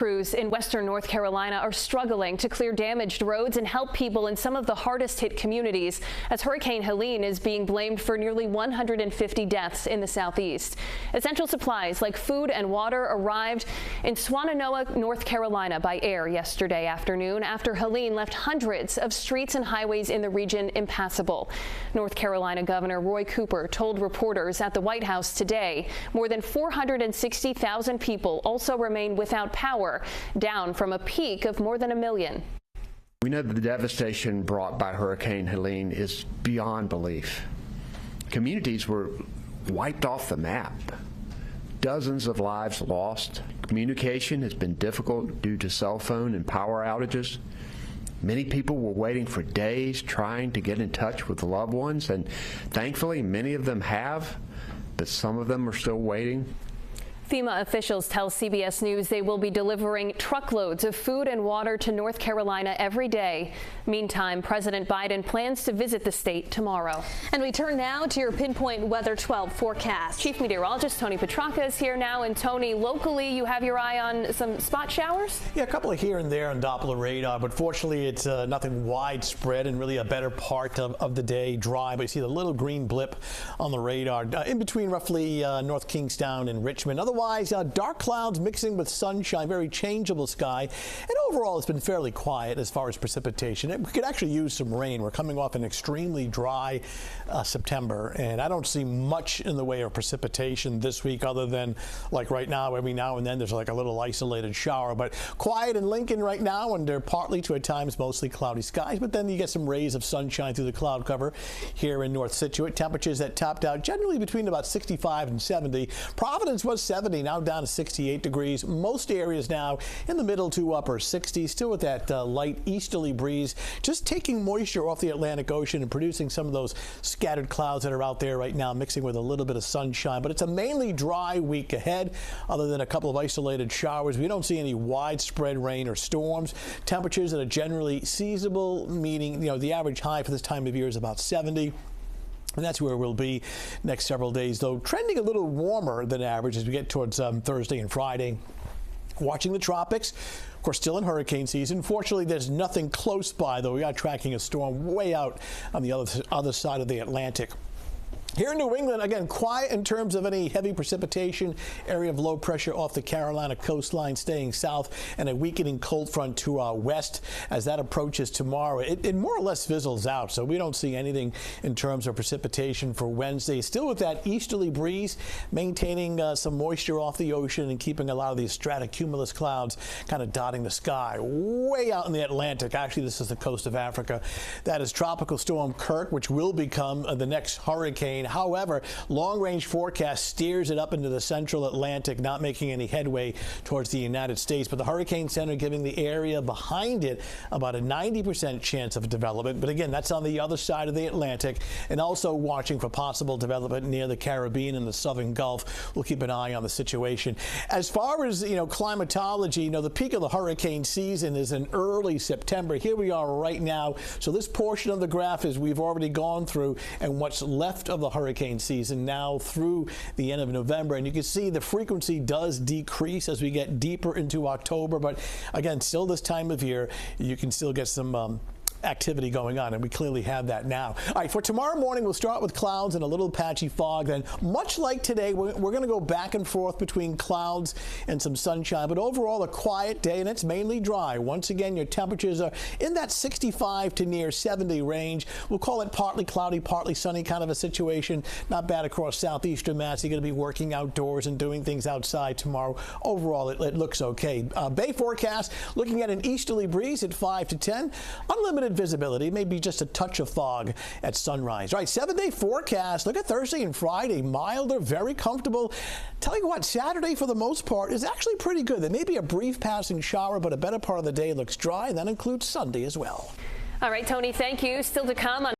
Crews in western North Carolina are struggling to clear damaged roads and help people in some of the hardest hit communities as Hurricane Helene is being blamed for nearly 150 deaths in the southeast. Essential supplies like food and water arrived in Swannanoa, North Carolina by air yesterday afternoon after Helene left hundreds of streets and highways in the region impassable. North Carolina Governor Roy Cooper told reporters at the White House today more than 460,000 people also remain without power, down from a peak of more than 1 million. We know that the devastation brought by Hurricane Helene is beyond belief. Communities were wiped off the map. Dozens of lives lost. Communication has been difficult due to cell phone and power outages. Many people were waiting for days trying to get in touch with loved ones, and thankfully many of them have, but some of them are still waiting. FEMA officials tell CBS News they will be delivering truckloads of food and water to North Carolina every day. Meantime, President Biden plans to visit the state tomorrow. And we turn now to your Pinpoint Weather 12 forecast. Chief Meteorologist Tony Petracca is here now. And Tony, locally, you have your eye on some spot showers? Yeah, a couple of here and there on Doppler radar, but fortunately it's nothing widespread and really a better part of the day dry. But you see the little green blip on the radar in between roughly North Kingstown and Richmond. Otherwise, dark clouds mixing with sunshine, very changeable sky. And overall, it's been fairly quiet as far as precipitation. We could actually use some rain. We're coming off an extremely dry September, and I don't see much in the way of precipitation this week other than, like right now, every now and then there's like a little isolated shower. But quiet in Lincoln right now under partly to at times mostly cloudy skies, but then you get some rays of sunshine through the cloud cover here in North Scituate. Temperatures that topped out generally between about 65 and 70. Providence was 70. Now down to 68 degrees. Most areas now in the middle to upper 60s, still with that light easterly breeze, just taking moisture off the Atlantic Ocean and producing some of those scattered clouds that are out there right now, mixing with a little bit of sunshine. But it's a mainly dry week ahead, other than a couple of isolated showers. We don't see any widespread rain or storms. Temperatures that are generally seasonable, meaning, the average high for this time of year is about 70. And that's where we'll be next several days, though trending a little warmer than average as we get towards Thursday and Friday. Watching the tropics. Of course, still in hurricane season. Fortunately, there's nothing close by, though. We are tracking a storm way out on the other side of the Atlantic. Here in New England, again, quiet in terms of any heavy precipitation. Area of low pressure off the Carolina coastline staying south, and a weakening cold front to west as that approaches tomorrow. It more or less fizzles out, so we don't see anything in terms of precipitation for Wednesday. Still with that easterly breeze, maintaining some moisture off the ocean and keeping a lot of these stratocumulus clouds kind of dotting the sky. Way out in the Atlantic, actually this is the coast of Africa, that is Tropical Storm Kirk, which will become the next hurricane. However, long-range forecast steers it up into the central Atlantic, not making any headway towards the United States. But the Hurricane Center giving the area behind it about a 90% chance of development. But again, that's on the other side of the Atlantic, and also watching for possible development near the Caribbean and the Southern Gulf. We'll keep an eye on the situation. As far as, climatology, the peak of the hurricane season is in early September. Here we are right now. So this portion of the graph is we've already gone through, and what's left of the hurricane season now through the end of November, and you can see the frequency does decrease as we get deeper into October, but again, still this time of year you can still get some activity going on, and we clearly have that now. All right, for tomorrow morning, we'll start with clouds and a little patchy fog. Then, much like today, we're going to go back and forth between clouds and some sunshine, but overall a quiet day, and it's mainly dry. Once again, your temperatures are in that 65 to near 70 range. We'll call it partly cloudy, partly sunny kind of a situation. Not bad across southeastern Mass. You're going to be working outdoors and doing things outside tomorrow. Overall, it looks okay. Bay forecast, looking at an easterly breeze at 5 to 10. Unlimited visibility, maybe just a touch of fog at sunrise. All right, 7-day forecast. Look at Thursday and Friday. Milder, very comfortable. Tell you what, Saturday for the most part is actually pretty good. There may be a brief passing shower, but a better part of the day looks dry, and that includes Sunday as well. All right, Tony, thank you. Still to come on